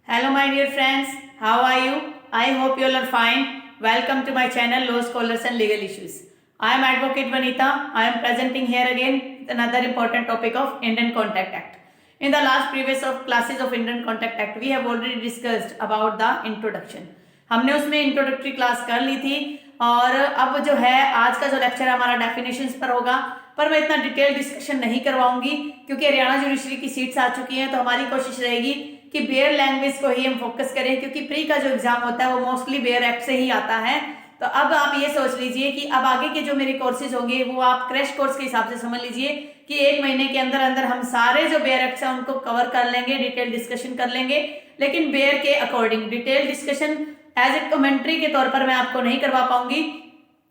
Hello, my dear friends. How are you? I hope you all are fine. Welcome to my channel, Law Scholars and Legal Issues. I am Advocate Vanita. I am presenting here again with another important topic of Indian Contact Act. In the last previous of classes of Indian Contact Act, we have already discussed about the introduction. हमने उसमें introductory class कर ली थी और अब जो है आज का जो लेक्चर हमारा डेफिनेशंस पर होगा, पर मैं इतना डिटेल डिस्कशन नहीं करवाऊंगी क्योंकि हरियाणा जुडिशरी की सीट्स आ चुकी हैं। तो हमारी कोशिश रहेगी कि बेयर लैंग्वेज को ही हम फोकस करें क्योंकि प्री का जो एग्जाम होता है वो मोस्टली बेयर एक्ट से ही आता है। तो अब आप ये सोच लीजिए कि अब आगे के जो मेरे कोर्सेज होंगे वो आप क्रैश कोर्स के हिसाब से समझ लीजिए कि एक महीने के अंदर अंदर हम सारे जो बेयर एक्ट्स हैं उनको कवर कर लेंगे, डिटेल डिस्कशन कर लेंगे, लेकिन बेयर के according detail discussion as a commentary के तौर पर मैं आपको नहीं करवा पाऊंगी।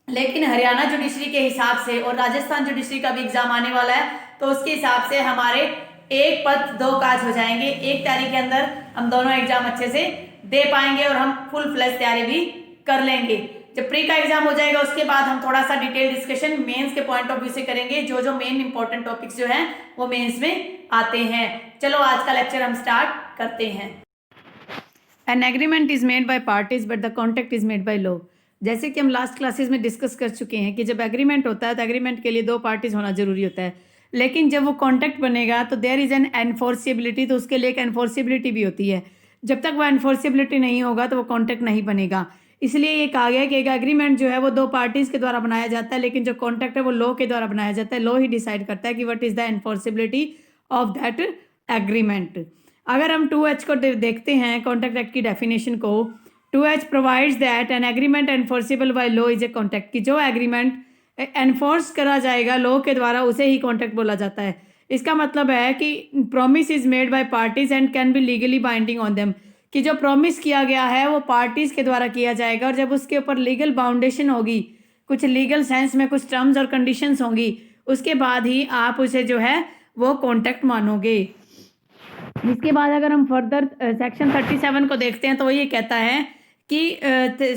लेकिन हरियाणा जुडिशरी के हिसाब से और राजस्थान जुडिशरी का भी एग्जाम आने वाला है तो उसके हिसाब से हमारे एक पद दो काज हो जाएंगे। एक तारीख के अंदर हम दोनों एग्जाम अच्छे से दे पाएंगे और हम फुल फ्लैश तैयारी भी कर लेंगे। जब प्री का एग्जाम हो जाएगा उसके बाद हम थोड़ा सा डिटेल डिस्कशन मेंस के पॉइंट ऑफ व्यू से करेंगे। जो जो मेन इंपॉर्टेंट टॉपिक्स जो हैं वो मेंस में आते हैं। चलो आज का लेक्चर हम स्टार्ट करते हैं। An agreement is made by parties but the contract is made by law. जैसे कि हम लास्ट क्लासेस में डिस्कस कर चुके हैं कि जब एग्रीमेंट होता है तो एग्रीमेंट के लिए दो पार्टीज होना जरूरी होता है, लेकिन जब वो कॉन्ट्रैक्ट बनेगा तो देयर इज़ एन एनफोर्सिबिलिटी, तो उसके लिए एक एनफोर्सिबिलिटी भी होती है। जब तक वो एनफोर्सिबिलिटी नहीं होगा तो वो कॉन्ट्रैक्ट नहीं बनेगा। इसलिए ये कहा गया कि एक एग्रीमेंट जो है वो दो पार्टीज़ के द्वारा बनाया जाता है, लेकिन जो कॉन्ट्रैक्ट है वो लॉ के द्वारा बनाया जाता है। लॉ ही डिसाइड करता है कि what is the enforceability of that agreement. अगर हम 2H को देखते हैं कॉन्ट्रैक्ट एक्ट की डेफिनेशन को, 2H provides that an agreement enforceable by law is a contract, कि जो एग्रीमेंट एनफोर्स करा जाएगा लॉ के द्वारा उसे ही कॉन्ट्रैक्ट बोला जाता है। इसका मतलब है कि promise is made by parties and can be legally binding on them, कि जो प्रॉमिस किया गया है वो पार्टीज के द्वारा किया जाएगा और जब उसके ऊपर लीगल बाउंडेशन होगी, कुछ लीगल सेंस में कुछ टर्म्स और कंडीशंस होंगी, उसके बाद ही आप उसे जो है वो कॉन्ट्रैक्ट मानोगे। इसके बाद अगर हम फर्दर सेक्शन 37 को देखते हैं तो वो ये कहता है कि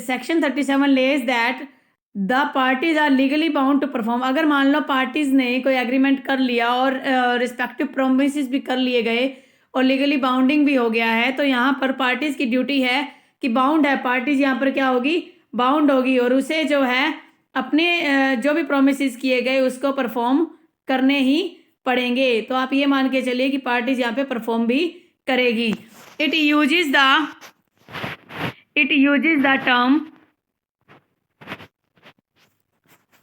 section 37 lays that the parties are legally bound to perform. अगर मान लो पार्टीज ने कोई एग्रीमेंट कर लिया और रिस्पेक्टिव प्रोमिस भी कर लिए गए और लीगली बाउंडिंग भी हो गया है, तो यहाँ पर पार्टीज की ड्यूटी है कि बाउंड है पार्टीज, यहाँ पर क्या होगी, बाउंड होगी और उसे जो है अपने जो भी प्रोमिस किए गए उसको परफॉर्म करने ही पढ़ेंगे। तो आप ये मान के चलिए कि पार्टीज यहाँ पे परफॉर्म भी करेगी। इट यूजेस द टर्म,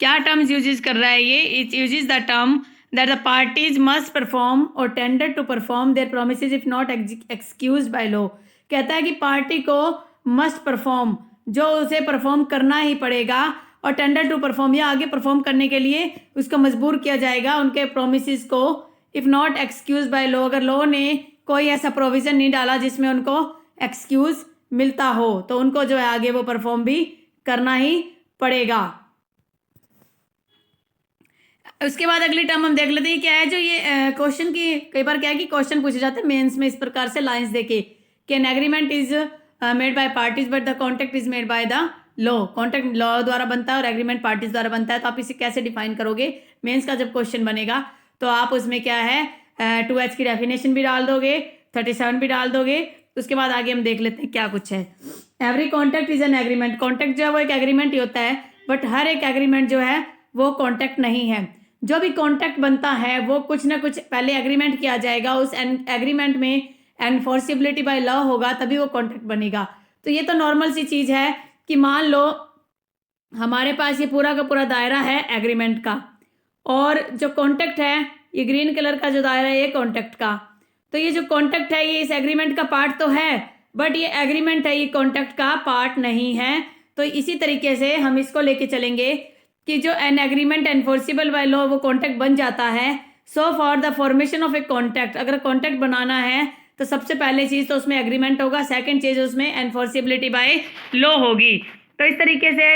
क्या टर्म्स यूजेस कर रहा है ये, it uses the term that the parties must perform और tender to perform their promises if not excused by law. कहता है कि पार्टी को मस्ट परफॉर्म, जो उसे परफॉर्म करना ही पड़ेगा, और टेंडर टू परफॉर्म या आगे परफॉर्म करने के लिए उसको मजबूर किया जाएगा उनके प्रोमिस को, if not excuse by law, अगर लॉ ने कोई ऐसा प्रोविज़न नहीं डाला जिसमें उनको एक्सक्यूज मिलता हो तो उनको जो है आगे वो परफॉर्म भी करना ही पड़ेगा। उसके बाद अगली टर्म हम देख लेते हैं क्या है। जो ये क्वेश्चन की कई बार क्या है कि क्वेश्चन पूछे जाते हैं मेंस में इस प्रकार से लाइंस देके कि an agreement is made by parties but the contract is made by the law. Contract law द्वारा बनता है और एग्रीमेंट पार्टीज द्वारा बनता है। तो आप इसे कैसे डिफाइन करोगे, मेंस का जब क्वेश्चन बनेगा तो आप उसमें क्या है 2H की डेफिनेशन भी डाल दोगे, 37 भी डाल दोगे। उसके बाद आगे हम देख लेते हैं क्या कुछ है। Every contract is an agreement, contract जो है वो एक एग्रीमेंट ही होता है, बट हर एक एग्रीमेंट जो है वो कॉन्ट्रैक्ट नहीं है। जो भी कॉन्ट्रैक्ट बनता है वो कुछ ना कुछ पहले एग्रीमेंट किया जाएगा, उस एग्रीमेंट में एनफोर्सिबिलिटी बाय लॉ होगा तभी वो कॉन्ट्रैक्ट बनेगा। तो ये तो नॉर्मल सी चीज़ है कि मान लो हमारे पास ये पूरा का पूरा दायरा है एग्रीमेंट का और जो कॉन्ट्रैक्ट है ये ग्रीन कलर का जो दायरा है ये कॉन्ट्रैक्ट का। तो ये जो कॉन्ट्रैक्ट है ये इस एग्रीमेंट का पार्ट तो है, बट ये एग्रीमेंट है, ये कॉन्ट्रैक्ट का पार्ट नहीं है। तो इसी तरीके से हम इसको लेके चलेंगे कि जो an agreement enforceable by law वो कॉन्ट्रैक्ट बन जाता है। So for the formation of a contract, अगर कॉन्ट्रैक्ट बनाना है तो सबसे पहले चीज़ तो उसमें एग्रीमेंट होगा, सेकंड चीज़ उसमें एनफोर्सिबिलिटी बाय लॉ होगी। तो इस तरीके से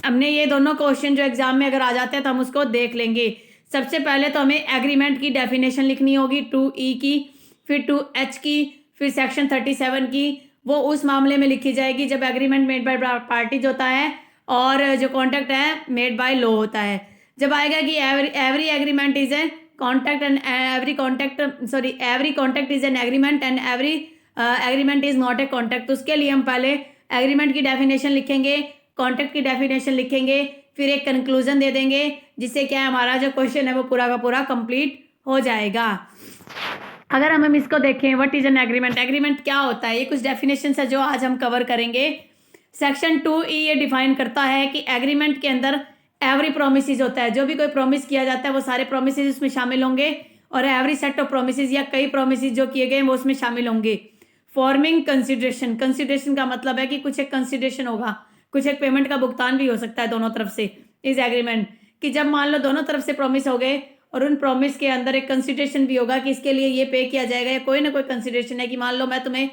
हमने ये दोनों क्वेश्चन जो एग्जाम में अगर आ जाते हैं तो हम उसको देख लेंगे। सबसे पहले तो हमें एग्रीमेंट की डेफिनेशन लिखनी होगी 2E की, फिर 2H की, फिर सेक्शन 37 की। वो उस मामले में लिखी जाएगी जब एग्रीमेंट मेड बाय पार्टीज होता है और जो कॉन्ट्रैक्ट है मेड बाय लॉ होता है। जब आएगा कि every agreement is a contract and every contract is an agreement and every agreement is not a contract, तो उसके लिए हम पहले एग्रीमेंट की डेफिनेशन लिखेंगे, कॉन्ट्रैक्ट की डेफिनेशन लिखेंगे, फिर एक कंक्लूजन दे देंगे, जिससे क्या है हमारा जो क्वेश्चन है वो पूरा का पूरा कंप्लीट हो जाएगा। अगर हम इसको देखें, what is an agreement, agreement क्या होता है, ये कुछ डेफिनेशन है जो आज हम कवर करेंगे। सेक्शन 2E ये डिफाइन करता है कि एग्रीमेंट के अंदर एवरी प्रोमिस होता है, जो भी कोई प्रॉमिस किया जाता है वो सारे प्रोमिस उसमें शामिल होंगे, और एवरी सेट ऑफ प्रोमिस या कई प्रोमिस जो किए गए वो उसमें शामिल होंगे। फॉर्मिंग कंसिडरेशन, कंसिडरेशन का मतलब है कि कुछ एक कंसिडरेशन होगा, कुछ एक पेमेंट का भुगतान भी हो सकता है दोनों तरफ से इस एग्रीमेंट कि जब मान लो दोनों तरफ से प्रॉमिस हो गए और उन प्रॉमिस के अंदर एक कंसिडरेशन भी होगा कि इसके लिए ये पे किया जाएगा, या कोई ना कोई कंसिडरेशन है कि मान लो मैं तुम्हें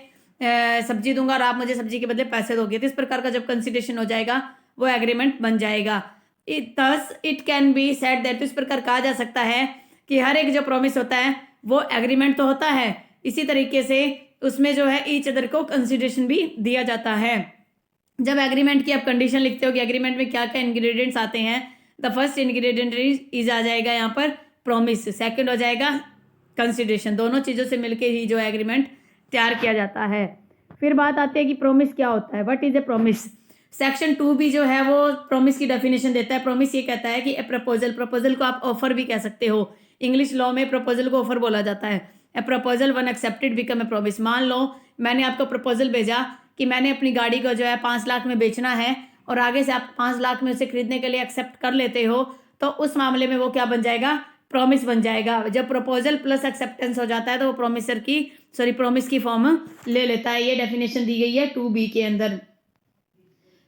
सब्जी दूंगा और आप मुझे सब्जी के बदले पैसे दोगे, तो इस प्रकार का जब कंसिडरेशन हो जाएगा वो एग्रीमेंट बन जाएगा। It can be said that, तो इस प्रकार कहा जा सकता है कि हर एक जो प्रॉमिस होता है वो एग्रीमेंट तो होता है, इसी तरीके से उसमें जो है ईच अदर को कंसिडरेशन भी दिया जाता है। जब एग्रीमेंट की आप कंडीशन लिखते हो कि एग्रीमेंट में क्या क्या इंग्रेडिएंट्स आते हैं, द फर्स्ट इंग्रेडिएंट इज आ जाएगा यहाँ पर प्रॉमिस, सेकंड हो जाएगा कंसिडरेशन, दोनों चीज़ों से मिलके ही जो एग्रीमेंट तैयार किया जाता है। फिर बात आती है कि प्रॉमिस क्या होता है, what is A promise. Section 2 भी जो है वो प्रॉमिस की डेफिनेशन देता है। प्रॉमिस ये कहता है कि ए प्रपोजल, प्रपोजल को आप ऑफर भी कह सकते हो, इंग्लिश लॉ में प्रपोजल को ऑफर बोला जाता है। ए proposal one accepted become a promise, मान लो मैंने आपको प्रपोजल भेजा कि मैंने अपनी गाड़ी को जो है 5 लाख में बेचना है और आगे से आप 5 लाख में उसे खरीदने के लिए एक्सेप्ट कर लेते हो, तो उस मामले में वो क्या बन जाएगा, प्रॉमिस बन जाएगा। जब प्रपोजल प्लस एक्सेप्टेंस हो जाता है तो वो प्रॉमिस की फॉर्म ले लेता है। ये डेफिनेशन दी गई है 2B के अंदर।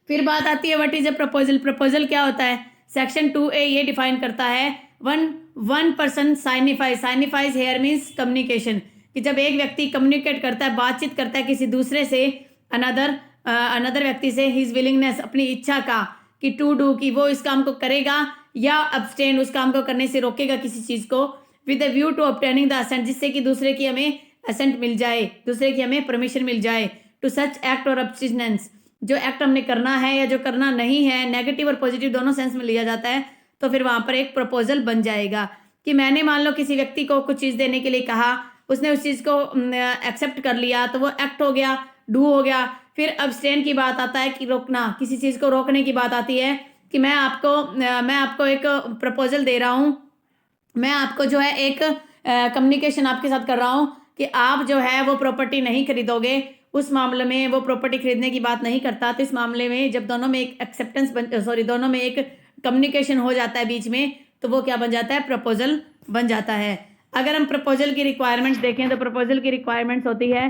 फिर बात आती है what is a proposal, proposal क्या होता है। सेक्शन 2A ये डिफाइन करता है one person signifies here means communication, कि जब एक व्यक्ति कम्युनिकेट करता है, बातचीत करता है किसी दूसरे से, अनदर व्यक्ति से, हिज विलिंगनेस, अपनी इच्छा का, कि टू डू, कि वो इस काम को करेगा या अब्सटेन, उस काम को करने से रोकेगा किसी चीज़ को, with a view to obtaining the assent, जिससे कि दूसरे की हमें असेंट मिल जाए, दूसरे की हमें परमिशन मिल जाए, टू सच एक्ट और अब्सटिनेंस, जो एक्ट हमने करना है या जो करना नहीं है, नेगेटिव और पॉजिटिव दोनों सेंस में लिया जाता है, तो फिर वहाँ पर एक प्रपोजल बन जाएगा। कि मैंने मान लो किसी व्यक्ति को कुछ चीज़ देने के लिए कहा, उसने उस चीज़ को एक्सेप्ट कर लिया, तो वो एक्ट हो गया, डू हो गया। फिर अब्सटेन की बात आता है कि रोकना, किसी चीज़ को रोकने की बात आती है कि मैं आपको एक प्रपोजल दे रहा हूँ, मैं आपको जो है एक कम्युनिकेशन आपके साथ कर रहा हूँ कि आप जो है वो प्रॉपर्टी नहीं खरीदोगे, उस मामले में वो प्रॉपर्टी खरीदने की बात नहीं करता। तो इस मामले में जब दोनों में एक दोनों में एक कम्युनिकेशन हो जाता है बीच में, तो वो क्या बन जाता है, प्रपोजल बन जाता है। अगर हम प्रपोजल की रिक्वायरमेंट्स देखें तो प्रपोजल की रिक्वायरमेंट्स होती है,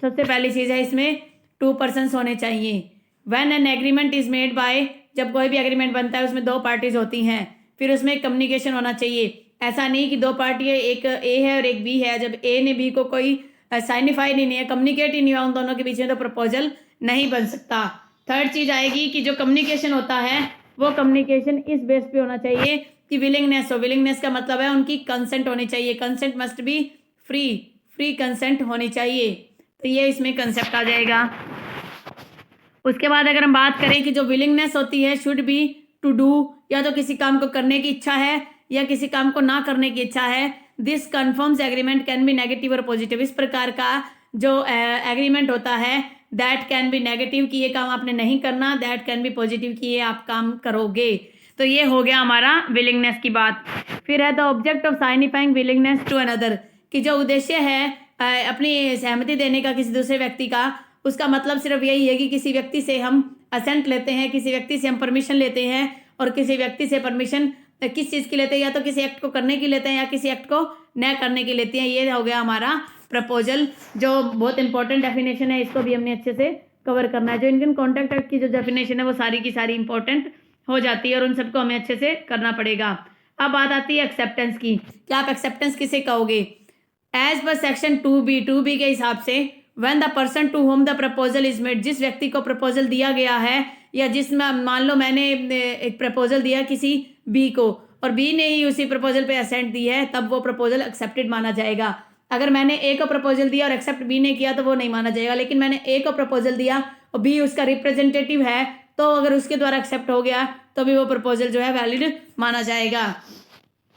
सबसे पहली चीज़ है इसमें 2 पर्सन्स होने चाहिए। When an agreement is made by, जब कोई भी एग्रीमेंट बनता है उसमें 2 पार्टीज होती हैं। फिर उसमें कम्युनिकेशन होना चाहिए, ऐसा नहीं कि 2 पार्टी है, एक ए है और एक बी है, जब ए ने बी को कोई साइनिफाइड ही नहीं है, कम्युनिकेट ही नहीं हुआ उन दोनों के बीच में, तो प्रपोजल नहीं बन सकता। थर्ड चीज़ आएगी कि जो कम्युनिकेशन होता है वो कम्युनिकेशन इस बेस पे होना चाहिए कि विलिंगनेस हो, विलिंगनेस का मतलब है उनकी कंसेंट होनी चाहिए, consent must be free consent होनी चाहिए, तो ये इसमें कंसेप्ट आ जाएगा। उसके बाद अगर हम बात करें कि जो विलिंगनेस होती है शुड बी टू डू, या तो किसी काम को करने की इच्छा है या किसी काम को ना करने की इच्छा है। This confirms agreement can be negative और पॉजिटिव, इस प्रकार का जो एग्रीमेंट होता है दैट कैन बी नेगेटिव कि ये काम आपने नहीं करना, दैट कैन बी पॉजिटिव कि ये आप काम करोगे। तो ये हो गया हमारा विलिंगनेस की बात। फिर है the object of signifying willingness to another, कि जो उद्देश्य है अपनी सहमति देने का किसी दूसरे व्यक्ति का, उसका मतलब सिर्फ यही है कि किसी व्यक्ति से हम असेंट लेते हैं, किसी व्यक्ति से हम परमिशन लेते हैं, और किसी व्यक्ति से परमिशन किस चीज़ की लेते हैं, या तो किसी एक्ट को करने की लेते हैं या किसी एक्ट को न करने की लेते हैं। ये हो गया हमारा प्रपोजल, जो बहुत इंपॉर्टेंट डेफिनेशन है, इसको भी हमने अच्छे से कवर करना है। जो इंडियन कॉन्ट्रैक्ट एक्ट की जो डेफिनेशन है वो सारी की सारी इंपॉर्टेंट हो जाती है और उन सबको हमें अच्छे से करना पड़ेगा। अब बात आती है एक्सेप्टेंस की, क्या आप एक्सेप्टेंस किसे कहोगे। एज पर सेक्शन 2B के हिसाब से when the person to whom the proposal is made, जिस व्यक्ति को प्रपोजल दिया गया है, या जिसमें मान लो मैंने एक प्रपोजल दिया किसी बी को और बी ने ही उसी प्रपोजल पे असेंट दी है, तब वो प्रपोजल एक्सेप्टेड माना जाएगा। अगर मैंने ए को प्रपोजल दिया और एक्सेप्ट बी ने किया तो वो नहीं माना जाएगा, लेकिन मैंने ए को प्रपोजल दिया और बी उसका रिप्रेजेंटेटिव है, तो अगर उसके द्वारा एक्सेप्ट हो गया तो भी वो प्रपोजल जो है वैलिड माना जाएगा।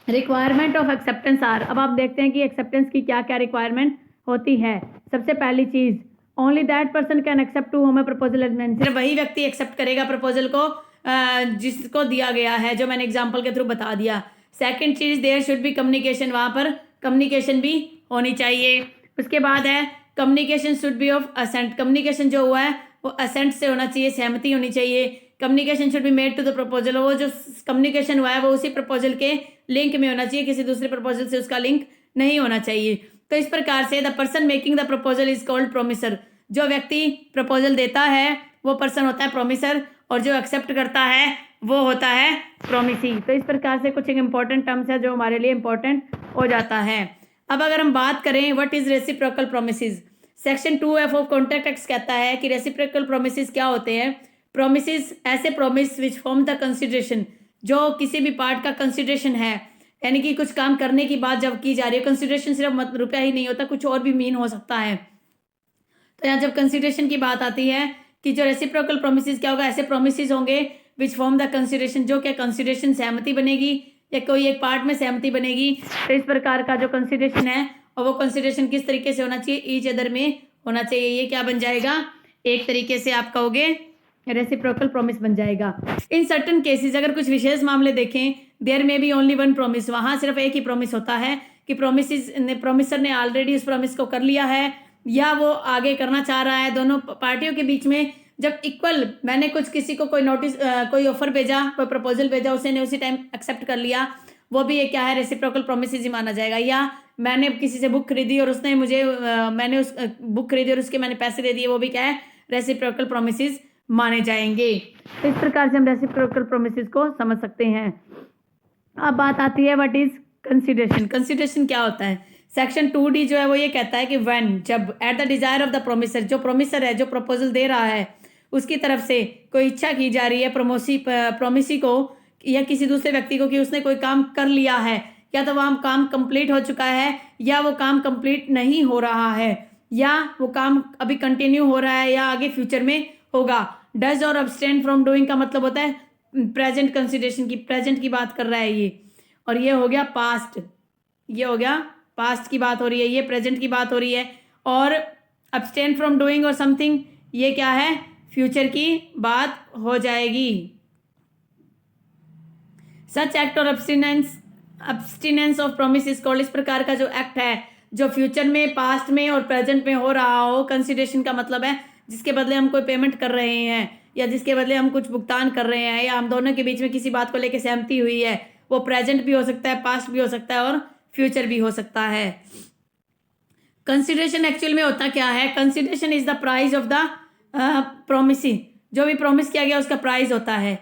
रिक्वायरमेंट ऑफ एक्सेप्टेंस आर, अब आप देखते हैं कि एक्सेप्टेंस की क्या क्या रिक्वायरमेंट होती है। सबसे पहली चीज़ only that person can accept to whom a proposal agreement, सिर्फ वही व्यक्ति एक्सेप्ट करेगा प्रपोजल को जिसको दिया गया है, जो मैंने एग्जाम्पल के थ्रू बता दिया। सेकेंड चीज, देयर शुड बी कम्युनिकेशन, वहाँ पर कम्युनिकेशन भी होनी चाहिए। उसके बाद है communication should be of assent, communication जो हुआ है वो असेंट से होना चाहिए, सहमति होनी चाहिए। Communication should be made to the proposal, वो जो कम्युनिकेशन हुआ है वो उसी प्रपोजल के लिंक में होना चाहिए, किसी दूसरे प्रपोजल से उसका लिंक नहीं होना चाहिए। तो इस प्रकार से the person making the proposal is called promisor, जो व्यक्ति प्रपोजल देता है वो पर्सन होता है प्रोमिसर, और जो एक्सेप्ट करता है वो होता है प्रोमिसी। तो इस प्रकार से कुछ एक इंपॉर्टेंट टर्म्स है जो हमारे लिए इंपॉर्टेंट हो जाता है। अब अगर हम बात करें what is reciprocal promises, section 2F of contract act कहता है कि रेसिप्रोकल प्रोमिसेस क्या होते हैं। प्रोमिसेस ऐसे promise which form the consideration, जो किसी भी पार्ट का कंसिडरेशन है, यानी कि कुछ काम करने की बात जब की जा रही है, कंसिडरेशन सिर्फ रुपया ही नहीं होता, कुछ और भी मीन हो सकता है। तो यहाँ जब कंसिडरेशन की बात आती है कि जो रेसिप्रोकल प्रोमिसेस क्या होगा, ऐसे प्रोमिसेस होंगे विच फॉर्म द कंसिडरेशन, जो क्या कंसिडरेशन सहमति बनेगी या कोई एक पार्ट में सहमति बनेगी। तो इस प्रकार का जो कंसिडरेशन है और वो कंसिडरेशन किस तरीके से होना चाहिए, ईच अदर में होना चाहिए। ये क्या बन जाएगा, एक तरीके से आप कहोगे रेसिप्रोकल प्रॉमिस बन जाएगा। इन सर्टन केसेस, अगर कुछ विशेष मामले देखें, देयर में बी ओनली वन प्रॉमिस, वहाँ सिर्फ एक ही प्रॉमिस होता है कि प्रोमिसर ने ऑलरेडी उस प्रॉमिस को कर लिया है या वो आगे करना चाह रहा है। दोनों पार्टियों के बीच में जब इक्वल, मैंने कुछ किसी को कोई नोटिस कोई ऑफर भेजा, कोई प्रपोजल भेजा, उसने उसी टाइम एक्सेप्ट कर लिया, वो भी ये क्या है, रेसिप्रोकल प्रोमिसेस ही माना जाएगा। या मैंने किसी से बुक खरीदी और उसने मुझे मैंने उस बुक खरीदी और उसके मैंने पैसे दे दिए, वो भी क्या है, रेसिप्रोकल प्रोमिसेस माने जाएंगे। तो इस प्रकार से हम रेसिप्रोकल प्रोमिसेस को समझ सकते हैं। अब बात आती है व्हाट इज कंसिडरेशन। कंसिडरेशन क्या होता है, सेक्शन 2D जो है वो ये कहता है कि व्हेन, जब, at the desire of the promisor, जो प्रोमिसर है, जो प्रपोजल दे रहा है, उसकी तरफ से कोई इच्छा की जा रही है प्रोमिसी को या किसी दूसरे व्यक्ति को कि उसने कोई काम कर लिया है, या तो वह काम कंप्लीट हो चुका है या वो काम कंप्लीट नहीं हो रहा है, या वो काम अभी कंटिन्यू हो रहा है या आगे फ्यूचर में होगा। डज और अब्सटेन फ्रॉम डूइंग का मतलब होता है प्रेजेंट कंसिडरेशन की, प्रेजेंट की बात कर रहा है ये, और ये हो गया पास्ट, ये हो गया पास्ट की बात हो रही है, ये प्रेजेंट की बात हो रही है। और अब्सटेन फ्रॉम डूइंग और समथिंग, ये क्या है, फ्यूचर की बात हो जाएगी। सच एक्ट और अब्सटिनेंस ऑफ प्रॉमिस इज कॉल्ड, इस प्रकार का जो एक्ट है जो फ्यूचर में, पास्ट में और प्रेजेंट में हो रहा हो, कंसिडरेशन का मतलब है जिसके बदले हम कोई पेमेंट कर रहे हैं या जिसके बदले हम कुछ भुगतान कर रहे हैं या हम दोनों के बीच में किसी बात को लेकर सहमति हुई है, वो प्रेजेंट भी हो सकता है, पास्ट भी हो सकता है और फ्यूचर भी हो सकता है। कंसिडरेशन एक्चुअल में होता क्या है, consideration is the price of the promisee, जो भी प्रॉमिस किया गया उसका प्राइस होता है।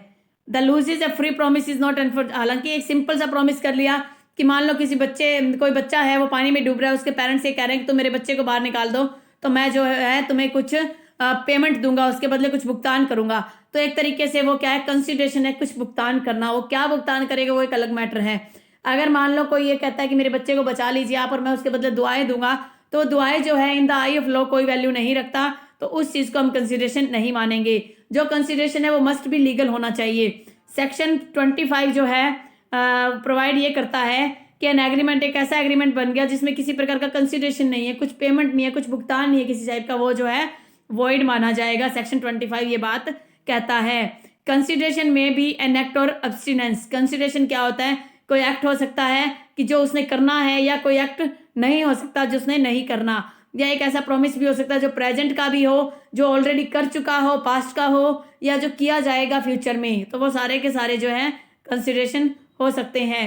The loose is a free promise is not enforce, हालांकि एक सिंपल सा प्रॉमिस कर लिया कि मान लो कोई बच्चा है वो पानी में डूब रहा है, उसके पेरेंट्स ये कह रहे हैं कि तुम मेरे बच्चे को बाहर निकाल दो तो मैं जो है तुम्हें कुछ पेमेंट दूंगा, उसके बदले कुछ भुगतान करूंगा। तो एक तरीके से वो क्या है, कंसिडरेशन है, कुछ भुगतान करना। वो क्या भुगतान करेगा वो एक अलग मैटर है। अगर मान लो कोई ये कहता है कि मेरे बच्चे को बचा लीजिए आप और मैं उसके बदले दुआएं दूंगा, तो दुआएं जो है in the I of law कोई वैल्यू नहीं रखता, तो उस चीज को हम कंसिडरेशन नहीं मानेंगे। जो कंसिडरेशन है वो मस्ट भी लीगल होना चाहिए। सेक्शन 25 जो है प्रोवाइड ये करता है कि एन एग्रीमेंट एक ऐसा एग्रीमेंट बन गया जिसमें किसी प्रकार का कंसिडरेशन नहीं है, कुछ पेमेंट नहीं है, कुछ भुगतान नहीं है किसी टाइप का, वो जो है वॉइड माना जाएगा। सेक्शन 25 ये बात कहता है। कंसिडरेशन में भी एन एक्ट और अब्सटिनेंस, कंसिडरेशन क्या होता है, कोई एक्ट हो सकता है कि जो उसने करना है या कोई एक्ट नहीं हो सकता जो उसने नहीं करना, या एक ऐसा प्रॉमिस भी हो सकता है जो प्रेजेंट का भी हो, जो ऑलरेडी कर चुका हो, पास्ट का हो, या जो किया जाएगा फ्यूचर में, तो वो सारे के सारे जो है कंसिडरेशन हो सकते हैं।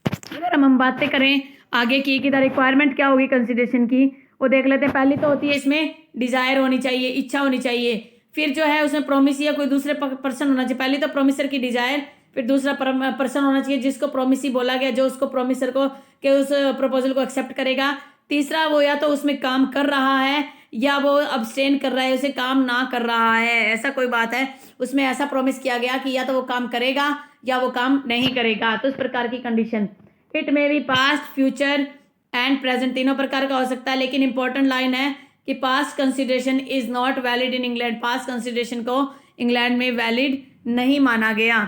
अगर हम बातें करें आगे की कि द रिक्वायरमेंट क्या होगी कंसिडरेशन की, वो देख लेते हैं। पहली तो होती है इसमें डिजायर होनी चाहिए, इच्छा होनी चाहिए। फिर जो है उसमें प्रोमिस या कोई दूसरे पर्सन होना चाहिए। पहली तो प्रोमिसर की डिजायर, फिर दूसरा पर्सन होना चाहिए जिसको प्रोमिसी बोला गया, जो उसको प्रोमिसर को के उस प्रपोजल को एक्सेप्ट करेगा। तीसरा वो या तो उसमें काम कर रहा है या वो अब्सटेन कर रहा है, उसे काम ना कर रहा है, ऐसा कोई बात है उसमें ऐसा प्रॉमिस किया गया कि या तो वो काम करेगा या वो काम नहीं करेगा, तो इस प्रकार की condition. It may be past, future and present, तीनों प्रकार का हो सकता है। लेकिन इंपॉर्टेंट लाइन है कि past consideration is not valid in England, past consideration को इंग्लैंड में वैलिड नहीं माना गया।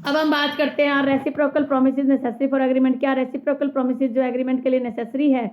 अब हम बात करते हैं reciprocal promises necessary for agreement. क्या रेसिप्रोकल प्रोमिसेस जो एग्रीमेंट के लिए नेसेसरी है?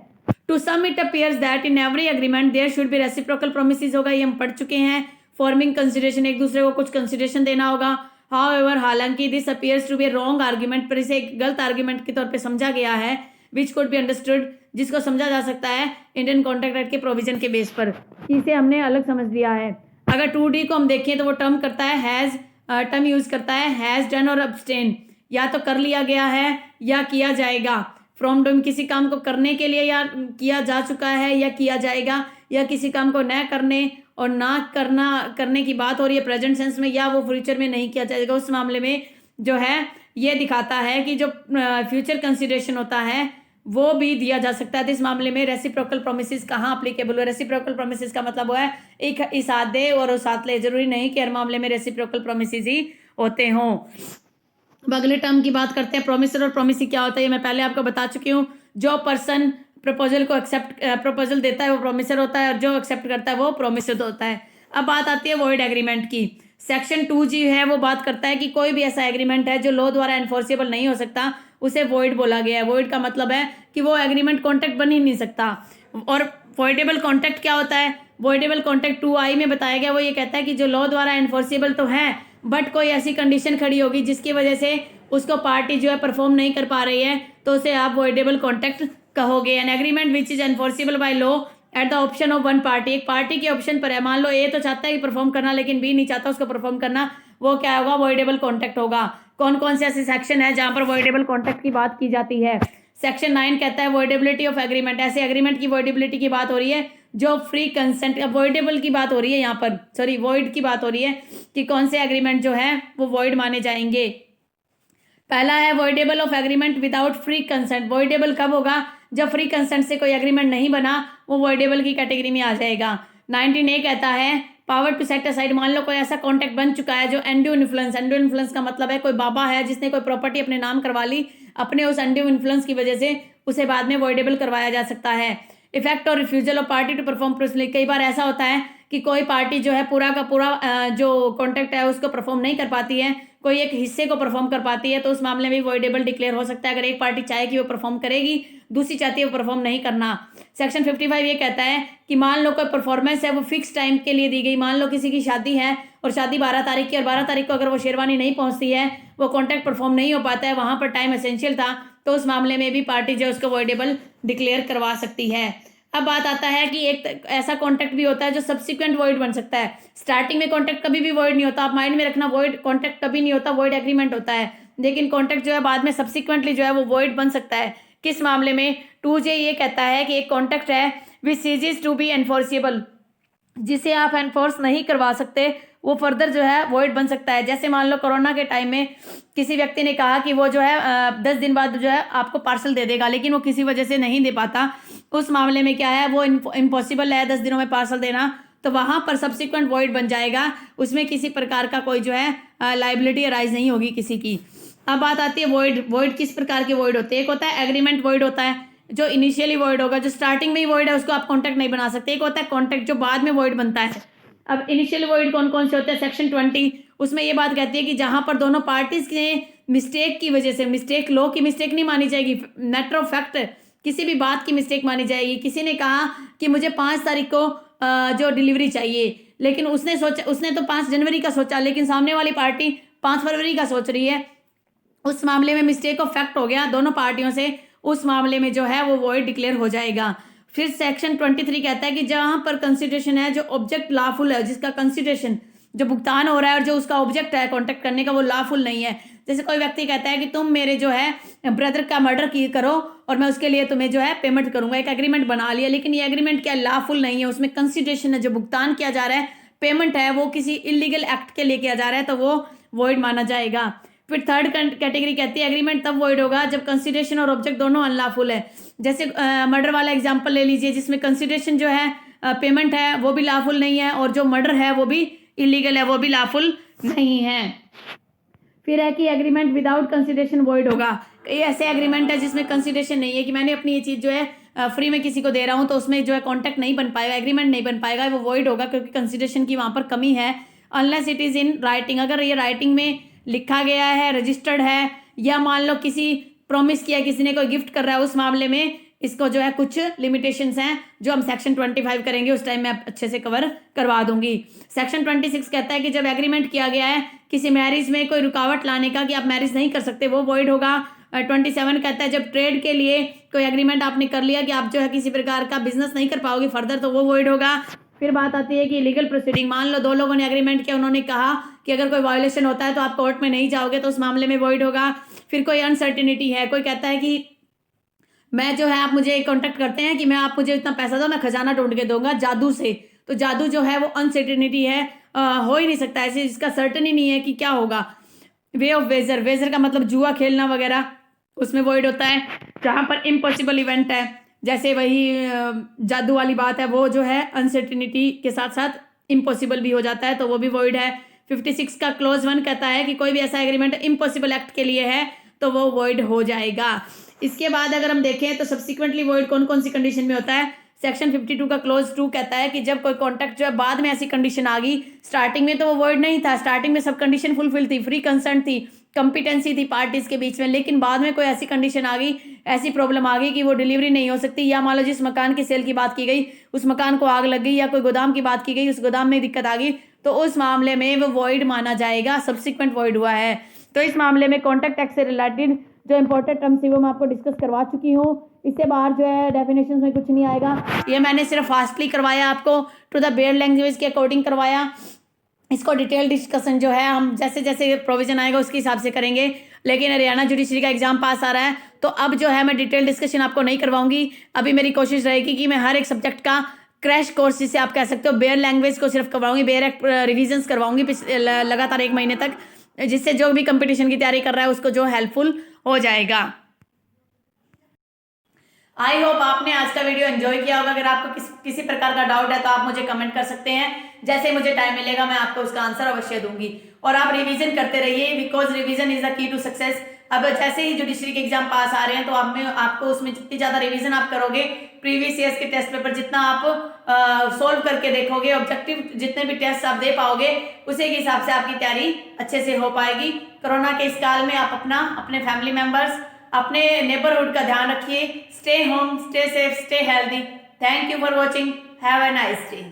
To some it appears that in every agreement there should be reciprocal promises होगा, ये हम पढ़ चुके हैं। फॉर्मिंग कंसिडरेशन, एक दूसरे को कुछ कंसिडरेशन देना होगा। हाउएवर, हालांकि this appears to be wrong argument, पर इसे एक गलत आर्ग्यूमेंट के तौर पे समझा गया है। विच कुड बी अंडरस्टूड, जिसको समझा जा सकता है इंडियन कॉन्ट्रैक्ट एक्ट के प्रोविजन के बेस पर। इसे हमने अलग समझ लिया है। अगर 2D को हम देखें तो वो टर्म करता है हैज़, टर्म यूज करता है हैज़ डन और अब्सटेन, या तो कर लिया गया है या किया जाएगा। फ्रॉम डूइंग, किसी काम को करने के लिए या किया जा चुका है या किया जाएगा, या किसी काम को न करने और ना करने की बात हो रही है प्रेजेंट सेंस में, या वो फ्यूचर में नहीं किया जाएगा। उस मामले में जो है ये दिखाता है कि जो फ्यूचर कंसिडरेशन होता है वो भी दिया जा सकता है। तो इस मामले में रेसिप्रोकल प्रोमिसेस कहाँ अप्लीकेबल है? रेसिप्रोकल प्रोमिसेस का मतलब वो है एक इस हाथ दे और उस हाथ ले, जरूरी नहीं कि हर मामले में रेसिप्रोकल प्रोमिसेस ही होते हों। अब अगले टर्म की बात करते हैं, प्रोमिसर और प्रोमिसी क्या होता है, ये मैं पहले आपको बता चुकी हूँ। जो पर्सन प्रपोजल को प्रपोजल देता है वो प्रोमिसर होता है, और जो एक्सेप्ट करता है वो प्रोमिसर होता है। अब बात आती है वॉइड एग्रीमेंट की। सेक्शन 2G है वो बात करता है कि कोई भी ऐसा एग्रीमेंट है जो लॉ द्वारा एनफोर्सेबल नहीं हो सकता, उसे वॉइड बोला गया है। वॉइड का मतलब है कि वो एग्रीमेंट कॉन्ट्रैक्ट बन ही नहीं सकता। और वॉइडेबल कॉन्ट्रैक्ट क्या होता है? वॉइडेबल कॉन्ट्रैक्ट 2I में बताया गया, वो ये कहता है कि जो लॉ द्वारा एनफोर्सेबल तो है, बट कोई ऐसी कंडीशन खड़ी होगी जिसकी वजह से उसको पार्टी जो है परफॉर्म नहीं कर पा रही है, तो उसे आप वॉइडेबल कॉन्ट्रैक्ट कहोगे। An agreement which is enforceable by law at the option of one party, एक पार्टी के ऑप्शन पर है। मान लो ए तो चाहता है कि परफॉर्म करना, लेकिन बी नहीं चाहता उसको परफॉर्म करना, वो क्या होगा? वॉइडेबल कॉन्ट्रैक्ट होगा। कौन कौन से ऐसे सेक्शन है जहां पर वॉइडेबल कॉन्ट्रैक्ट की बात की जाती है? सेक्शन 9 कहता है वॉइडेबिलिटी ऑफ एग्रीमेंट, ऐसे एग्रीमेंट की वॉइडेबिलिटी की बात हो रही है जो फ्री कंसेंट, वॉइडेबल की बात हो रही है यहाँ पर, सॉरी वॉइड की बात हो रही है कि कौन से एग्रीमेंट जो है वो वॉइड माने जाएंगे। पहला है voidable of agreement without free consent. Voidable कब होगा? जब फ्री कंसेंट से कोई एग्रीमेंट नहीं बना, वो वॉइडेबल की कैटेगरी में आ जाएगा। 19A कहता है पावर टू सेट असाइड, मान लो कोई ऐसा कॉन्ट्रैक्ट बन चुका है जो एंड्यू इन्फ्लुएंस, एंड्यू इन्फ्लुएंस का मतलब है कोई बाबा है जिसने कोई प्रॉपर्टी अपने नाम करवा ली, अपने उस एंड्यू इन्फ्लुएंस की वजह से उसे बाद में वॉइडेबल करवाया जा सकता है। इफेक्ट और refusal of party to perform प्रोसली, कई बार ऐसा होता है कि कोई पार्टी जो है पूरा का पूरा जो कॉन्ट्रैक्ट है उसको परफॉर्म नहीं कर पाती है, कोई एक हिस्से को परफॉर्म कर पाती है, तो उस मामले में वॉइडेबल डिक्लेयर हो सकता है। अगर एक पार्टी चाहे कि वो परफॉर्म करेगी, दूसरी चाहती है वो परफॉर्म नहीं करना। सेक्शन 55 ये कहता है कि मान लो कोई परफॉर्मेंस है वो फिक्स टाइम के लिए दी गई, मान लो किसी की शादी है और शादी 12 तारीख की, और 12 तारीख को अगर वो शेरवानी नहीं पहुंचती है, वो कॉन्ट्रैक्ट परफॉर्म नहीं हो पाता है, वहां पर टाइम एसेंशियल था, तो उस मामले में भी पार्टी जो उसको वॉइडेबल डिक्लेयर करवा सकती है। अब बात आता है कि एक ऐसा कॉन्ट्रैक्ट भी होता है जो सब्सिक्वेंट वॉइड बन सकता है। स्टार्टिंग में कॉन्ट्रैक्ट कभी भी वॉइड नहीं होता, आप माइंड में रखना, वॉइड कॉन्ट्रैक्ट कभी नहीं होता, वॉइड एग्रीमेंट होता है। लेकिन कॉन्ट्रैक्ट जो है बाद में सब्सिक्वेंटली जो है वो वॉइड बन सकता है। किस मामले में? 2J ये कहता है कि एक कॉन्ट्रैक्ट है विच सीजेस टू बी एनफोर्सेबल, जिसे आप एनफोर्स नहीं करवा सकते, वो फर्दर जो है वॉइड बन सकता है। जैसे मान लो कोरोना के टाइम में किसी व्यक्ति ने कहा कि वो जो है 10 दिन बाद जो है आपको पार्सल दे देगा, लेकिन वो किसी वजह से नहीं दे पाता, उस मामले में क्या है, वो इम्पॉसिबल है 10 दिनों में पार्सल देना, तो वहां पर सब्सिक्वेंट वॉइड बन जाएगा, उसमें किसी प्रकार का कोई जो है लाइबिलिटी अराइज नहीं होगी किसी की। अब बात आती है वॉइड। वॉइड किस प्रकार के वॉइड होते हैं? एक होता है एग्रीमेंट वॉइड होता है जो इनिशियली वॉइड होगा, जो स्टार्टिंग में ही वॉइड है उसको आप कॉन्ट्रैक्ट नहीं बना सकते। एक होता है कॉन्ट्रैक्ट जो बाद में वॉइड बनता है। अब इनिशियल वॉइड कौन कौन से होते हैं? सेक्शन 20 उसमें ये बात कहती है कि जहां पर दोनों पार्टीज के मिस्टेक की वजह से, मिस्टेक लॉ की मिस्टेक नहीं मानी जाएगी, मैटर ऑफ फैक्ट किसी भी बात की मिस्टेक मानी जाएगी। किसी ने कहा कि मुझे 5 तारीख को जो डिलीवरी चाहिए, लेकिन उसने तो 5 जनवरी का सोचा, लेकिन सामने वाली पार्टी 5 फरवरी का सोच रही है, उस मामले में मिस्टेक ऑफ फैक्ट हो गया दोनों पार्टियों से, उस मामले में जो है वो वॉइड डिक्लेयर हो जाएगा। फिर सेक्शन 23 कहता है कि जहां पर कंसिडरेशन है जो ऑब्जेक्ट लॉफुल है, जिसका कंसिडरेशन जो भुगतान हो रहा है और जो उसका ऑब्जेक्ट है कॉन्ट्रैक्ट करने का वो लॉफुल नहीं है। जैसे कोई व्यक्ति कहता है कि तुम मेरे जो है ब्रदर का मर्डर करो और मैं उसके लिए तुम्हें जो है पेमेंट करूंगा, एक एग्रीमेंट बना लिया, लेकिन ये एग्रीमेंट क्या लॉफुल नहीं है, उसमें कंसिडरेशन है जो भुगतान किया जा रहा है, पेमेंट है, वो किसी इलीगल एक्ट के लिए किया जा रहा है, तो वो वॉइड माना जाएगा। फिर थर्ड कैटेगरी कहती है एग्रीमेंट तब वॉइड होगा जब कंसिडरेशन और ऑब्जेक्ट दोनों अनलॉफुल है। जैसे मर्डर वाला एग्जांपल ले लीजिए, जिसमें कंसिडरेशन जो है पेमेंट है वो भी लॉफुल नहीं है, और जो मर्डर है वो भी इलीगल है, वो भी लॉफुल नहीं है। फिर है कि एग्रीमेंट विदाउट कंसिडरेशन वॉइड होगा। ये ऐसे एग्रीमेंट है जिसमें कंसिडरेशन नहीं है, कि मैंने अपनी ये चीज़ जो है फ्री में किसी को दे रहा हूँ, तो उसमें जो है कॉन्ट्रैक्ट नहीं बन पाएगा, एग्रीमेंट नहीं बन पाएगा, वो वॉइड होगा क्योंकि कंसिडरेशन की वहाँ पर कमी है। Unless it is in writing, अगर ये राइटिंग में लिखा गया है, रजिस्टर्ड है, या मान लो किसी प्रॉमिस किया, किसी ने कोई गिफ्ट कर रहा है, उस मामले में इसको जो है कुछ लिमिटेशंस हैं जो हम सेक्शन 25 करेंगे उस टाइम में अच्छे से कवर करवा दूंगी। सेक्शन 26 कहता है कि जब एग्रीमेंट किया गया है किसी मैरिज में कोई रुकावट लाने का कि आप मैरिज नहीं कर सकते, वो वॉइड होगा। 27 कहता है जब ट्रेड के लिए कोई एग्रीमेंट आपने कर लिया कि आप जो है किसी प्रकार का बिजनेस नहीं कर पाओगे फर्दर, तो वो वॉइड होगा। फिर बात आती है कि लीगल प्रोसीडिंग, मान लो दो लोगों ने एग्रीमेंट किया, उन्होंने कहा कि अगर कोई वायोलेशन होता है तो आप कोर्ट में नहीं जाओगे, तो उस मामले में वॉइड होगा। फिर कोई अनसर्टिनिटी है, कोई कहता है कि मैं जो है आप मुझे कॉन्टेक्ट करते हैं कि मैं आप मुझे इतना पैसा दो, मैं खजाना ढूंढ के दूंगा जादू से, तो जादू जो है वो अनसर्टिनिटी है, हो ही नहीं सकता ऐसे, इसका सर्टन ही नहीं है कि क्या होगा। वे ऑफ वेजर, वेजर का मतलब जुआ खेलना वगैरह, उसमें वॉइड होता है। जहाँ पर इम्पॉसिबल इवेंट है, जैसे वही जादू वाली बात है, वो जो है अनसर्टिनिटी के साथ साथ इम्पॉसिबल भी हो जाता है, तो वो भी वॉइड है। 56 का क्लोज 1 कहता है कि कोई भी ऐसा एग्रीमेंट इम्पॉसिबल एक्ट के लिए है तो वो वॉइड हो जाएगा। इसके बाद अगर हम देखें तो सब्सिक्वेंटली वॉइड कौन कौन सी कंडीशन में होता है। सेक्शन 52 का क्लोज 2 कहता है कि जब कोई कॉन्ट्रैक्ट जो है बाद में ऐसी कंडीशन आ गई, स्टार्टिंग में तो वो वॉइड नहीं था, स्टार्टिंग में सब कंडीशन फुलफिल थी, फ्री कंसेंट थी, कंपिटेंसी थी पार्टीज के बीच में, लेकिन बाद में कोई ऐसी कंडीशन आ गई, ऐसी प्रॉब्लम आ गई कि वो डिलीवरी नहीं हो सकती, या मान लो जिस मकान की सेल की बात की गई उस मकान को आग लग गई, या कोई गोदाम की बात की गई उस गोदाम में दिक्कत आ गई, तो उस मामले में वो वॉइड माना जाएगा, सब्सिक्वेंट वॉइड हुआ है। तो इस मामले में कॉन्ट्रैक्ट एक्ट से रिलेटेड जो इंपॉर्टेंट टर्म्स थी वो मैं आपको डिस्कस करवा चुकी हूँ। इससे बाहर जो है डेफिनेशंस में कुछ नहीं आएगा, ये मैंने सिर्फ फास्टली करवाया, आपको टू द बेयर लैंग्वेज के अकॉर्डिंग करवाया। इसको डिटेल डिस्कशन जो है हम जैसे जैसे प्रोविजन आएगा उसके हिसाब से करेंगे, लेकिन हरियाणा जुडिशरी का एग्जाम पास आ रहा है तो अब जो है मैं डिटेल डिस्कशन आपको नहीं करवाऊंगी। अभी मेरी कोशिश रहेगी कि मैं हर एक सब्जेक्ट का क्रैश कोर्स जिसे आप कह सकते हो, बेयर लैंग्वेज को सिर्फ करवाऊंगी, बेयर एक्ट रिविजन्स करवाऊंगी लगातार 1 महीने तक, जिससे जो भी कंपटीशन की तैयारी कर रहा है उसको जो हेल्पफुल हो जाएगा। आई होप आपने आज का वीडियो एंजॉय किया होगा। अगर आपको किसी प्रकार का डाउट है तो आप मुझे कमेंट कर सकते हैं, जैसे ही मुझे टाइम मिलेगा मैं आपको उसका आंसर अवश्य दूंगी। और आप रिवीजन करते रहिए, because revision is the key to success. अब जैसे ही जुडिशरी के एग्जाम पास आ रहे हैं तो आपको उसमें जितनी ज्यादा रिवीजन आप करोगे, प्रीवियस ईयर्स के टेस्ट पेपर जितना आप सोल्व करके देखोगे, ऑब्जेक्टिव जितने भी टेस्ट आप दे पाओगे, उसी के हिसाब से आपकी तैयारी अच्छे से हो पाएगी। कोरोना के इस काल में आप अपने फैमिली मेंबर्स, अपने नेबरहुड का ध्यान रखिए। Stay home, stay safe, stay healthy. Thank you for watching. Have a nice day.